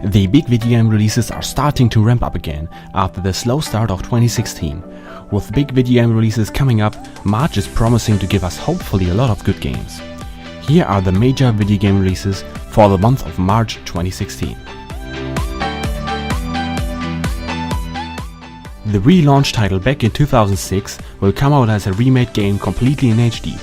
The big video game releases are starting to ramp up again after the slow start of 2016. With big video game releases coming up, March is promising to give us hopefully a lot of good games. Here are the major video game releases for the month of March 2016. The relaunched title back in 2006 will come out as a remade game completely in HD.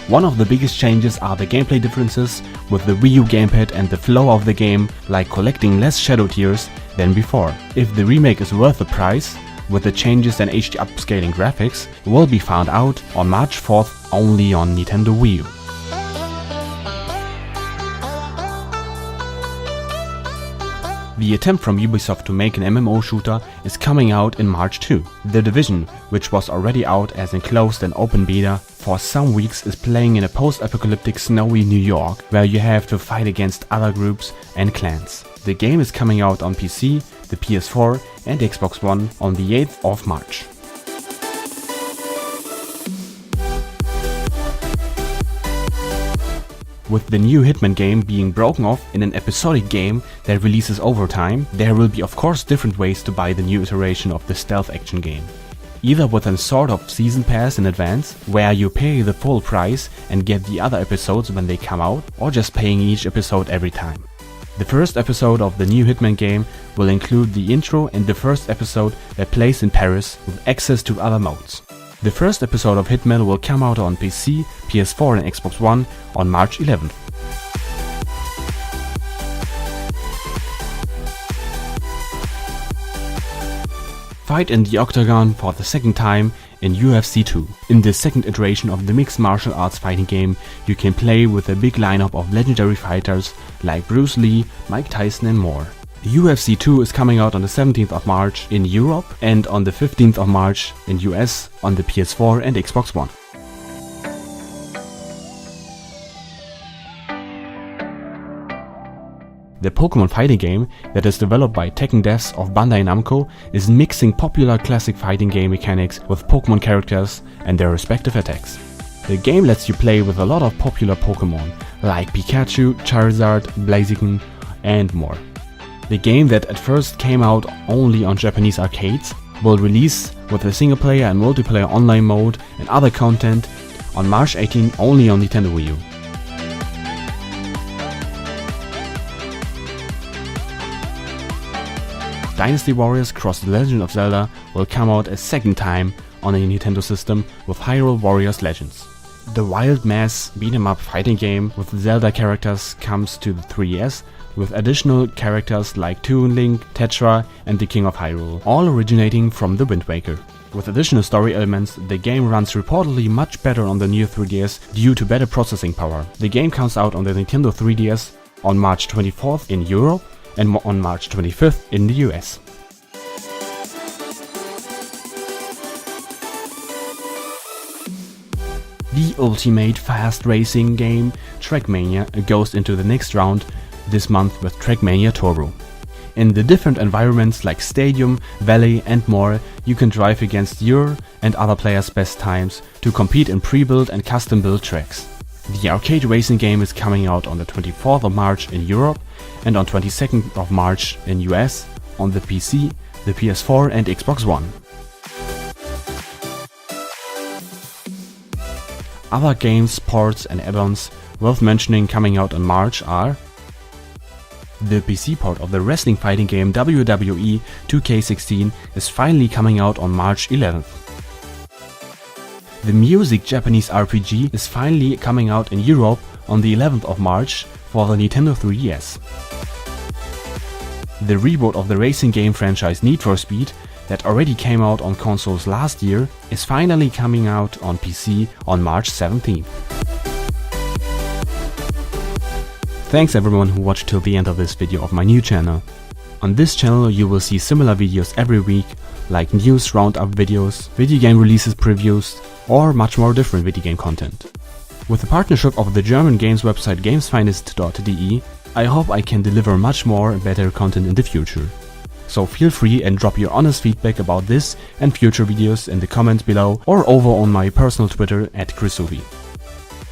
One of the biggest changes are the gameplay differences with the Wii U gamepad and the flow of the game, like collecting less shadow tears than before. If the remake is worth the price, with the changes and HD upscaling graphics, will be found out on March 4th only on Nintendo Wii U. The attempt from Ubisoft to make an MMO shooter is coming out in March too. The Division, which was already out as enclosed and open beta for some weeks, is playing in a post-apocalyptic snowy New York where you have to fight against other groups and clans. The game is coming out on PC, the PS4 and Xbox One on the 8th of March. With the new Hitman game being broken off in an episodic game that releases over time, there will be of course different ways to buy the new iteration of the stealth action game. Either with a sort of season pass in advance, where you pay the full price and get the other episodes when they come out, or just paying each episode every time. The first episode of the new Hitman game will include the intro and the first episode that plays in Paris with access to other modes. The first episode of Hitman will come out on PC, PS4 and Xbox One on March 11th. Fight in the Octagon for the second time in UFC 2. In the second iteration of the mixed martial arts fighting game, you can play with a big lineup of legendary fighters like Bruce Lee, Mike Tyson and more. UFC 2 is coming out on the 17th of March in Europe and on the 15th of March in US on the PS4 and Xbox One. The Pokémon fighting game that is developed by Tekken devs of Bandai Namco is mixing popular classic fighting game mechanics with Pokémon characters and their respective attacks. The game lets you play with a lot of popular Pokémon like Pikachu, Charizard, Blaziken and more. The game that at first came out only on Japanese arcades will release with a single player and multiplayer online mode and other content on March 18 only on Nintendo Wii U. Dynasty Warriors Cross the Legend of Zelda will come out a second time on a Nintendo system with Hyrule Warriors Legends. The Wild Mass beat-em-up fighting game with Zelda characters comes to the 3DS with additional characters like Toon Link, Tetra and the King of Hyrule, all originating from the Wind Waker. With additional story elements, the game runs reportedly much better on the new 3DS due to better processing power. The game comes out on the Nintendo 3DS on March 24th in Europe and on March 25th in the US. The ultimate fast racing game Trackmania goes into the next round this month with Trackmania Turbo. In the different environments like Stadium, Valley and more, you can drive against your and other players' best times to compete in pre-built and custom-built tracks. The arcade racing game is coming out on the 24th of March in Europe and on 22nd of March in US on the PC, the PS4 and Xbox One. Other games, ports and add-ons worth mentioning coming out in March are the PC port of the wrestling fighting game WWE 2K16 is finally coming out on March 11th. The music Japanese RPG is finally coming out in Europe on the 11th of March for the Nintendo 3DS. The reboot of the racing game franchise Need for Speed that already came out on consoles last year is finally coming out on PC on March 17th. Thanks everyone who watched till the end of this video of my new channel. On this channel you will see similar videos every week, like news roundup videos, video game releases previews, or much more different video game content. With the partnership of the German games website gamesfinest.de, I hope I can deliver much more and better content in the future. So feel free and drop your honest feedback about this and future videos in the comments below or over on my personal Twitter @Chrisuvi.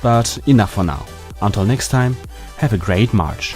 But enough for now. Until next time, have a great March.